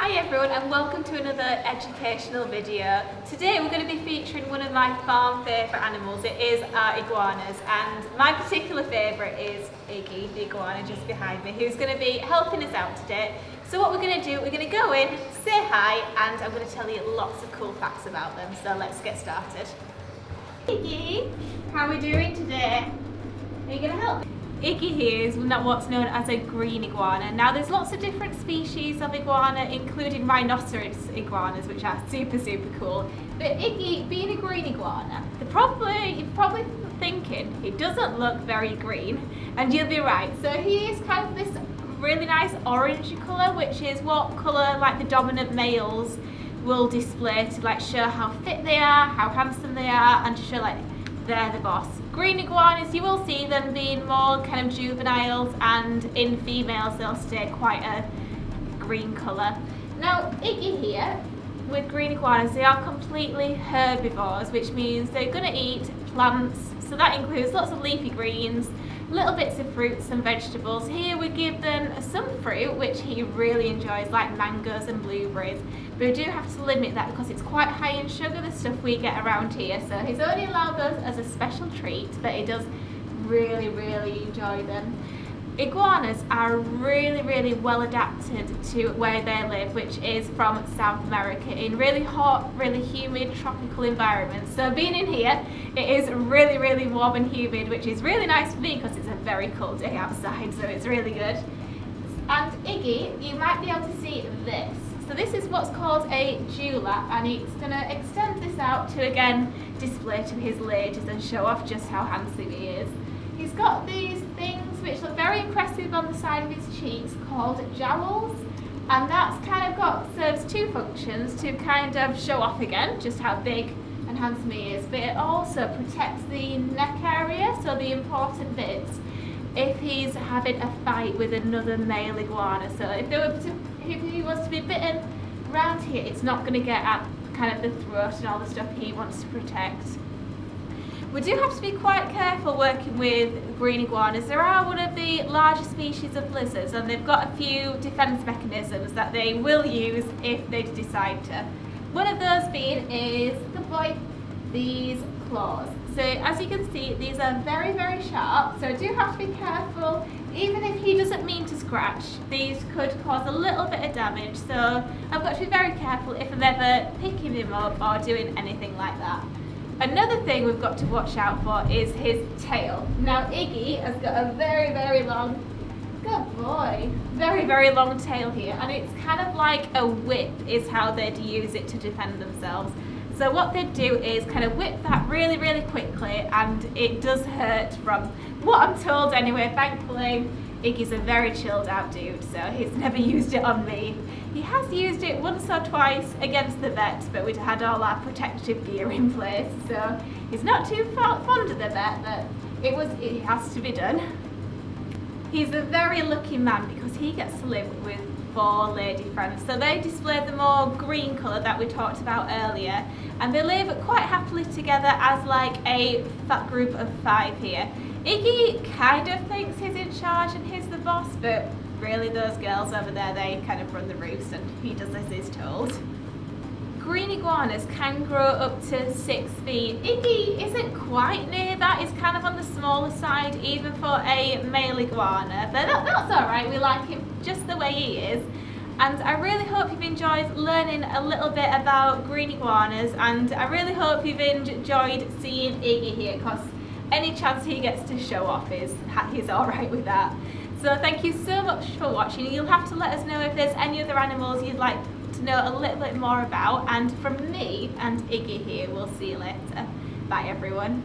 Hi everyone and welcome to another educational video. Today we're going to be featuring one of my farm favourite animals. It is our iguanas, and my particular favourite is Iggy, the iguana just behind me, who's going to be helping us out today. So what we're going to do, we're going to go in, say hi, and I'm going to tell you lots of cool facts about them. So let's get started. Iggy, how are we doing today? Are you going to help? Iggy here is what's known as a green iguana. Now there's lots of different species of iguana, including rhinoceros iguanas, which are super cool. But Iggy, being a green iguana, you're probably thinking he doesn't look very green, and you'll be right. So he is kind of this really nice orange colour, which is what colour like the dominant males will display to like show how fit they are, how handsome they are, and to show like they're the boss. Green iguanas, you will see them being more kind of juveniles, and in females they'll stay quite a green colour. Now Iggy here, with green iguanas, they are completely herbivores, which means they're going to eat plants, so that includes lots of leafy greens, little bits of fruits and vegetables. Here we give them some fruit, which he really enjoys, like mangoes and blueberries, but we do have to limit that because it's quite high in sugar, the stuff we get around here, so he's only allowed those as a special treat, but he does really enjoy them. Iguanas are really well adapted to where they live, which is from South America, in really hot, really humid tropical environments. So being in here, it is really warm and humid, which is really nice for me because it's a very cold day outside, so it's really good. And Iggy, you might be able to see this. So this is what's called a dewlap, and he's going to extend this out to again display to his ladies and show off just how handsome he is. He's got these things which look very impressive on the side of his cheeks called jowls, and that's kind of serves two functions: to kind of show off again just how big and handsome he is, but it also protects the neck area, so the important bits, if he's having a fight with another male iguana. So if he was to be bitten around here, it's not going to get at kind of the throat and all the stuff he wants to protect. We do have to be quite careful working with green iguanas. They are one of the larger species of lizards, and they've got a few defence mechanisms that they will use if they decide to. One of those being is, good boy, these claws. So as you can see, these are very sharp, so do have to be careful. Even if he doesn't mean to scratch, these could cause a little bit of damage, so I've got to be very careful if I'm ever picking him up or doing anything like that. Another thing we've got to watch out for is his tail. Now Iggy has got a very long, good boy, very long tail here, and it's kind of like a whip is how they'd use it to defend themselves. So what they do is kind of whip that really quickly, and it does hurt from what I'm told anyway. Thankfully Iggy's a very chilled out dude, so he's never used it on me. He has used it once or twice against the vet, but we'd had all our protective gear in place, so he's not too fond of the vet, but it has to be done. He's a very lucky man because he gets to live with 4 lady friends. So they display the more green colour that we talked about earlier, and they live quite happily together as like a fat group of 5 here. Iggy kind of thinks he's in charge and he's the boss, but really those girls over there, they kind of run the roost and he does as he's told. Green iguanas can grow up to 6 feet. Iggy isn't quite near that, he's kind of on the smaller side even for a male iguana, but that's alright, we like him just the way he is. And I really hope you've enjoyed learning a little bit about green iguanas, and I really hope you've enjoyed seeing Iggy here, because any chance he gets to show off he's alright with that. So thank you so much for watching. You'll have to let us know if there's any other animals you'd like to know a little bit more about, and from me and Iggy here, we'll see you later. Bye everyone.